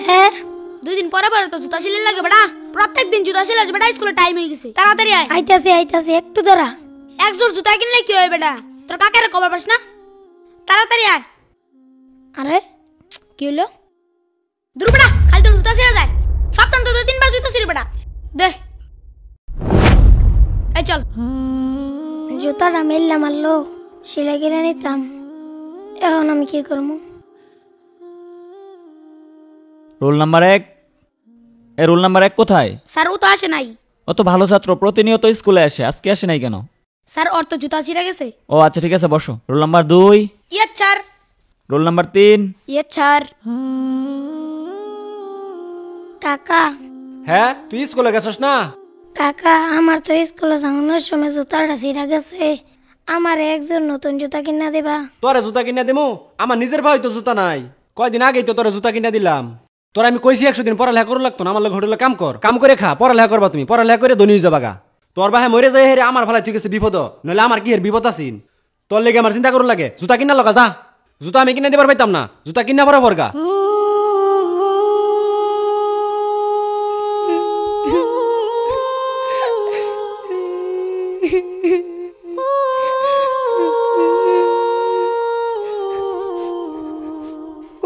হ্যাঁ 2 দিন পরে পরে তো জুতা সিলে লাগে বেটা, প্রত্যেক দিন জুতা সিলে বেটা, স্কুলে টাইম হয়ে গেছে, তাড়াতাড়ি আয়। আইতাছি একটু দাঁড়া। এক জোড় জুতা কিনলে কি হয় বেটা, তোর কাকারে খবর পাস না? তাড়াতাড়ি আয়। আরে কি হলো? দূর বেটা, খালি তোর জুতা সিলে যায়, সপ্তাহে তো 2-3 বার জুতা সিলে বেটা দে। এই চল। জুতাটা মেললা মারলো, সেলাই কিনে নিতাম, এখন আমি কি করবো? Roll number 1। এই রোল নাম্বার 1 কোথায়? স্যার ও তো আসে নাই। ও তো ভালো ছাত্র, প্রতিনিয়ত স্কুলে আসে, আজকে আসে নাই কেন? স্যার ওর তো জুতা ছিঁড়ে গেছে। ও আচ্ছা ঠিক আছে, বসো। Roll number 2। ইয়ে স্যার। Roll number 3। ইয়ে স্যার। কাকা হ্যাঁ, তুই স্কুলে গেছস না? কাকা আমার তো স্কুলে যাওয়ানোর সময় জুতাটা ছিঁড়া গেছে, আমার একজন নতুন জুতা কিনা দেবা? তোরে জুতা কিনা দিমু? আমার নিজের ভাই তো জুতা নাই, কয়দিন আগেই তো তোরে জুতা কিনা দিলাম। তোরা আমি কইছি 100 দিন পড়ালেখা করো লাগতো না, আমার লোক হোটেলে কাম করে খা, পড়ালেখা করবা তুমি, পড়ালেখা করে ধনী হয়ে যাবা গা। তোর ভাই মরে যায় হেরে আমার ভালাই তুই গেছে বিপদ, নইলে আমার কি এর বিপদ আছিন? তোর লেগে আমার চিন্তা করো লাগে, জুতা কিনা লগা যা। জুতা আমি কিনা দিবার পাইতাম না, জুতা কিনা বরাবর গা।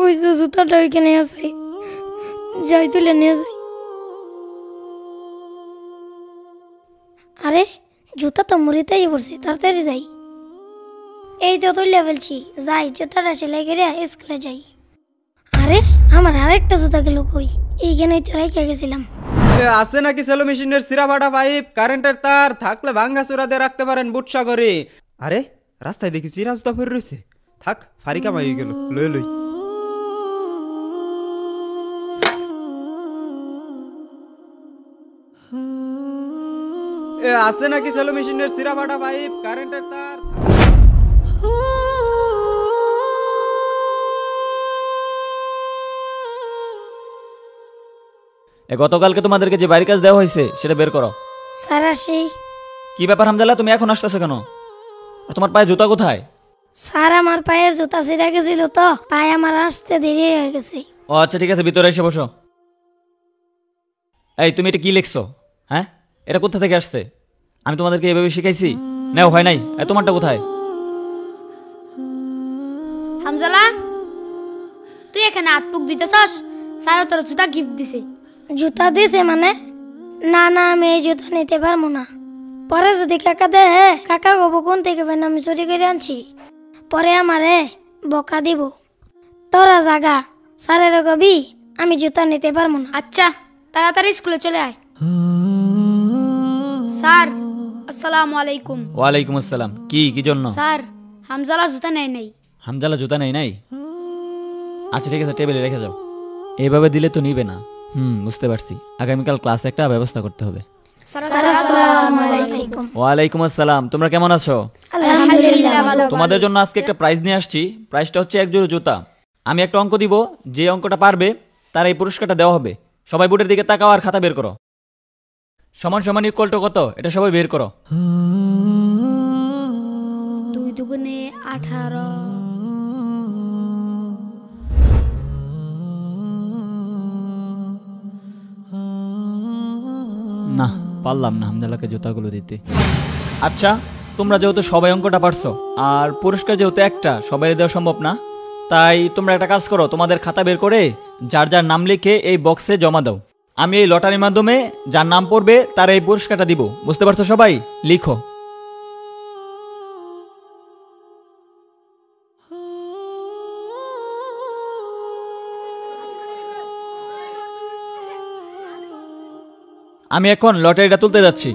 ওই তো জুতাটা ওইখানে আছে, যাই তুলে নিয়ে যাই। আরে জুতা তো মুড়িতেই পড়ছি, তাড়াতাড়ি যাই। এই তো তুলে ফেলছি, যাই জুতাটা সেলাই করে স্কুলে যাই। আরে আমার আরেকটা জুতা গেল কই? এইখানেই তো রেখে গেছিলাম। আছে নাকি সেলো মেশিনের সিরা ফাটা পাইপ, কারেন্টের তার থাকলে ভাঙ্গা চূড়া দিয়ে রাখতে পারেন বুটসা করে। আরে রাস্তায় দেখি চিরা জুতা ফের রয়েছে, থাক ফারি কামাই হয়ে গেল, লই লই। আছে নাকি সেলো মেশিনের সিরা ফাটা পাইপ, কারেন্টের তার। গতকালকে তোমাদেরকে যে বাড়ির কাজ দেওয়া হয়েছে সেটা বের করো। স্যার আসি। কি ব্যাপার হামজালা, তুমি এখন আসতেছো কেন? আর তোমার পায়ে জুতা কোথায়? স্যার আমার পায়ের জুতা ছিঁড়ে গেছিল তো, পায়ে আমার আসতে দেরি হয়ে গেছে। ও আচ্ছা ঠিক আছে, ভিতরে এসে বসো। এই তুমি এটা কি লিখছো? হ্যাঁ, এটা কোথা থেকে আসছে? আমি তোমাদেরকে এভাবে শিখাইছি? নাও হয় নাই। তোমারটা কোথায়? হামজালা তুই এখানে হাত পুক দিতেছস, স্যার তোর জুতা গিফট দিছে। জুতা দিছে মানে? না না, আমি এই জুতা নিতে পারবো না। পরে যদি কাকা দে, কাকা কব কোন থেকে বেন আমি চুরি করে আনছি, পরে আমারে বকা দিব। তোরা জাগা, স্যারের কবি আমি জুতা নিতে পারবো না। আচ্ছা তাড়াতাড়ি স্কুলে চলে আয়। স্যার আসসালামু আলাইকুম। ওয়ালাইকুম আসসালাম। কি জন্য? স্যার হামজালা জুতা নেয় নাই। হামজালা জুতা নাই? আচ্ছা ঠিক আছে, টেবিলে রেখে যাও। এইভাবে দিলে তো নিবে না। বুঝতে পারছি, আগামীকাল ক্লাসে একটা ব্যবস্থা করতে হবে। ওয়ালাইকুম আসসালাম। তোমরা কেমন আছো? আলহামদুলিল্লাহ ভালো। তোমাদের জন্য আজকে একটা প্রাইজ নিয়ে আসছি। প্রাইজটা হচ্ছে এক জোড়া জুতা। আমি একটা অঙ্ক দিব, যে অঙ্কটা পারবে তার এই পুরস্কারটা দেওয়া হবে। সবাই বোর্ডের দিকে তাকাও আর খাতা বের করো। সমান সমান ইকুয়াল টু কত এটা সবাই বের করো। 2 দুগুণে 18। না, পারলাম না হামজালাকে জুতাগুলো দিতে। আচ্ছা, তোমরা যেহেতু সবাই অঙ্কটা পারছো আর পুরস্কার যেহেতু একটা, সবাই দেওয়া সম্ভব না, তাই তোমরা একটা কাজ করো, তোমাদের খাতা বের করে যার যার নাম লিখে এই বক্সে জমা দাও। আমি এই লটারির মাধ্যমে যার নাম পড়বে তার এই পুরস্কারটা দিব। বুঝতে পারছো সবাই? লিখো। আমি এখন লটারিটা তুলতে যাচ্ছি।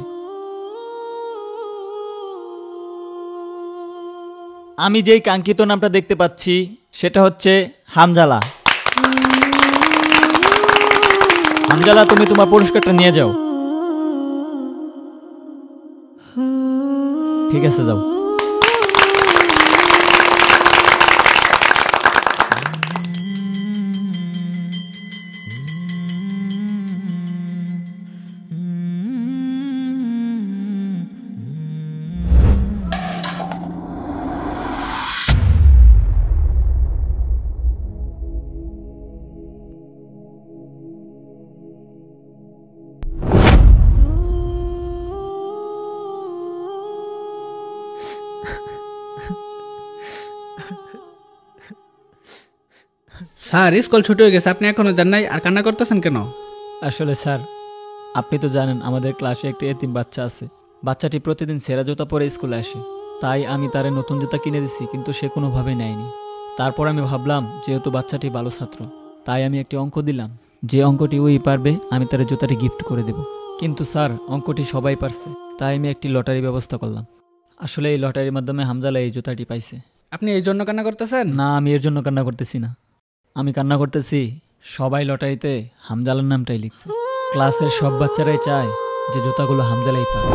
আমি যেই কাঙ্ক্ষিত নামটা দেখতে পাচ্ছি সেটা হচ্ছে হামজালা। হামজালা, তুমি তোমার পুরস্কারটা নিয়ে যাও। ঠিক আছে, যাও। স্যার স্কুল ছুটি হয়ে গেছে, আপনি এখনো যান নাই আর কান্না করতেছেন কেন? আসলে স্যার, আপনি তো জানেন আমাদের ক্লাসে একটি এতিম বাচ্চা আছে। বাচ্চাটি প্রতিদিন ছেঁড়া জুতা পরে স্কুলে আসে, তাই আমি তারে নতুন জুতা কিনে দিছি, কিন্তু সে কোনোভাবেই নেয়নি। তারপর আমি ভাবলাম যেহেতু বাচ্চাটি ভালো ছাত্র, তাই আমি একটি অঙ্ক দিলাম, যে অঙ্কটি ওই পারবে আমি তার জুতাটি গিফট করে দেব। কিন্তু স্যার, অঙ্কটি সবাই পারছে, তাই আমি একটি লটারি ব্যবস্থা করলাম। আসলে এই লটারির মাধ্যমে হামজালা এই জুতাটি পাইছে। আপনি এই জন্য কান্না করতেছেন? না, আমি এর জন্য কান্না করতেছি না, আমি কান্না করতেছি সবাই লটারিতে হামজালার নামটাই লিখছে। ক্লাসের সব বাচ্চারাই চায় যে জুতাগুলো হামজালাই পায়।